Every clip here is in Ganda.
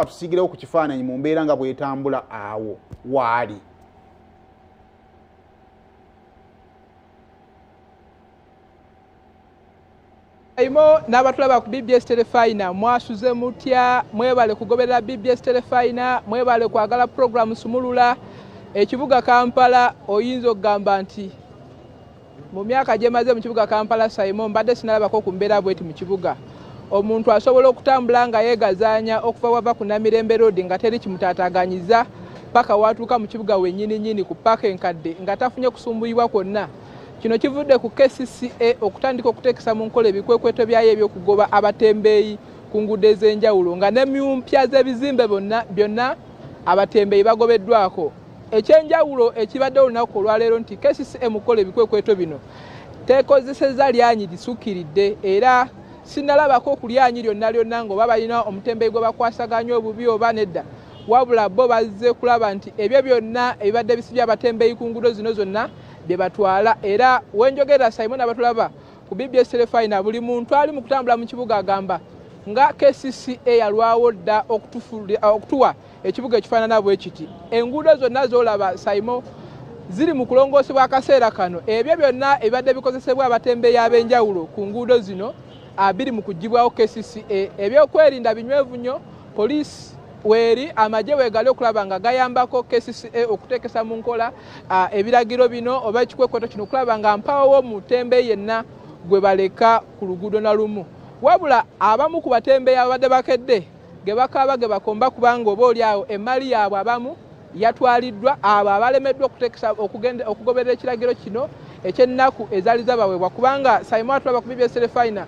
Tusigirewo ku kifaananyi mu mbeera nga bwetambula awo waali. Imo n'abatulaba ku BBS Telefina mwasuze mutya mwebale kugoberera BBS Telefina mwebale kwagala program Sumulula ekibuga Kampala oyinza okugamba nti mu myaka gyemaze mu kibuga Kampala Simon mbadde sinalabako ku mbeera bweti mu kibuga omuntu asobola okutambula nga yeegazaanya okuva wava ku Namirembe Road nga teri kimutaataaganyiza paka watuuka mu kibuga wennyini ku paaka enkadde nga tafunye kusumbuyibwa kwonna. Kino kivudde ku KCCA okutandika okuteekesa mu nkola ebikwekweto byayo ebyokugoba abatembeeyi ku nguudo ez'enjawulo nga n'emyumpya z'ebizimbe byonna abatembeeyi bagobeddwako. Ekyenjawulo ekibadde olunaku olwaleero nti KCCA mu kukola ebikwekweto bino tekozesezza lyanyi lisukkiridde era sinalabako ku lyanyi lyonna ng'oba balina omutembeeyi gwe bakwasaganya obubi oba nedda wabula bo bazze kulaba nti ebyo byonna ebibadde bisibye abatembeeyi ku nguudo zino zonna bye batwala era wenjogera Simon abatulaba ku BBS Telefina buli muntu ali mu kutambula mu kibuga agamba nga KCCA yalwawo dda okutuwa ekibuga ekifaanana bwe kiti. Enguudo zonna z'olaba Simon ziri mu kulongoosebwa akaseera kano ebyo byonna ebibadde bikozesebwa abatembeeyi ab'enjawulo ku nguudo zino biri mu kugibwawo KCCA. Ebyokwerinda binywevu nnyo poliisi weri amagye weegale okulaba nga gayambako KCCA okuteekesa mu nkola ebiragiro bino oba ekikwekweto kino okulaba nga mpawowo mutembeeyi yenna gwe baleka ku luguudo na lumu wabula abamu ku batembeeyi ababadde bakedde ge bakaaba ge bakomba kubanga oba oliawo emmali yaabwe abamu yatwaliddwa abo abalemeddwa okugoberera ekiragiro kino eky'ennaku ezaali zabaweebwa kubanga Simon atulaba ku BBS Telefina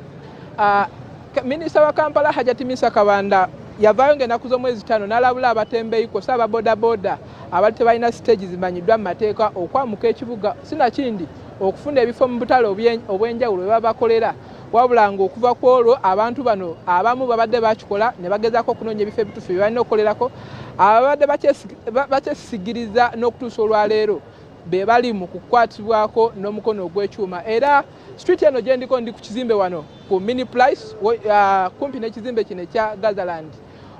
minisita wa Kampala Hajati Misa Kabanda yavaayo ng'ennaku z'omwezi 5 n'alabula abatembeeyi kw'ossa ababodaboda abali tebalina siteegi zimanyiddwa mu mateeka okwamuka ekibuga sinakindi okufuna ebifo mu butale obw'enjawulo bwe baba bakolera wabula ng'okuva ku olwo abantu bano abamu babadde bakikola ne bagezaako okunoonya ebifo ebituufu bye balina okukolerako ababadde bakyesigiriza n'okutuusa olwaleero be bali mu kukwatibwako n'omukono ogw'ekyuma era street eno gye ndiko ndi ku kizimbe wano ku Mini Price kumpi n'ekizimbe kino ekya Gazaland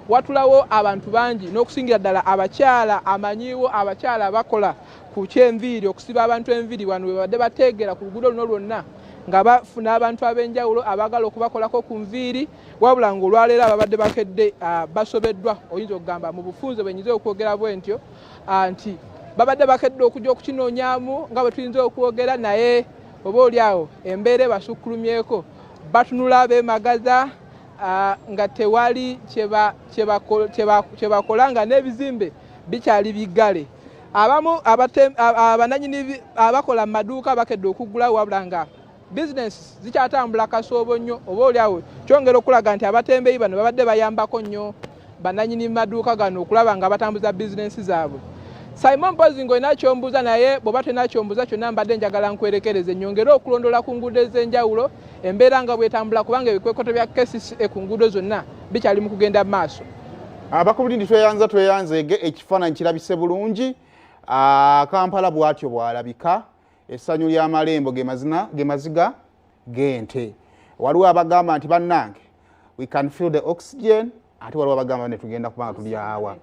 watulawo abantu bangi n'okusingira ddala abakyala amanyiiwo abakyala abakola ku kyenviiri okusiba abantu enviiri wano bwe badde bateegera ku luguudo luno lwonna nga bafuna abantu ab'enjawulo abaagala okubakolako ku nviiri wabula ng'olwaleero ababadde bakedde basobeddwa oyinza okugamba mu bufunze bwenyiza okwogera bwe ntyo nti babadde bakedde okujja okukinoonyaamu nga bwe tuyinza okwogera naye oba oliawo embeera ebasukkulumyeko batunula beemagaza nga tewali kye bakola nga n'ebizimbe bikyali biggale. Abamu abananyini abakola mu maduuka bakedde okuggulawo wabula nga bizinesi zikyatambula kasoobo nnyo oba oliawo kyongera okulaga nti abatembeeyi bano babadde bayambako nnyo bananyini maduuka gano okulaba nga batambuza bizinesi zaabwe. Simon Mpozi ng'olina kyombuuza naye bw'oba tolina kyombuuza kyonna mbadde njagala nkwerekereze nnyongere okulondola ku nguudo ez'enjawulo embeera nga bwetambula kubanga ebikwekweto bya KCCA ku nguudo zonna bikyali mu kugenda mu maaso. Abakubulindi tweyanzeege ekifaananyi kirabise bulungi. Kampala bw'atyo bw'alabika essanyu ly'amalembo ge maziga g'ente. Waliwo abagamba nti bannange we can feel the oxygen ate waliwo abagamba ne tugenda kubanga tuli awa.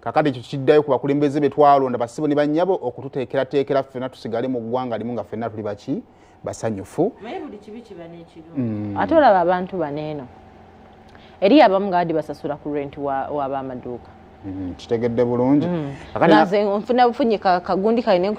Kakati ekyo kiddayo ku bakulembeze be twalonda basibo ne bannyabo okututeekerateekera ffenna tusigale mu ggwanga limu nga ffenna tuli baki basanyufu. Ate olaba abantu baneeno eri abamu nga badde basasula ku rent w'abamaduuka. Kitegedde bulungi. Nze nfuna bufunyi kagundi kalina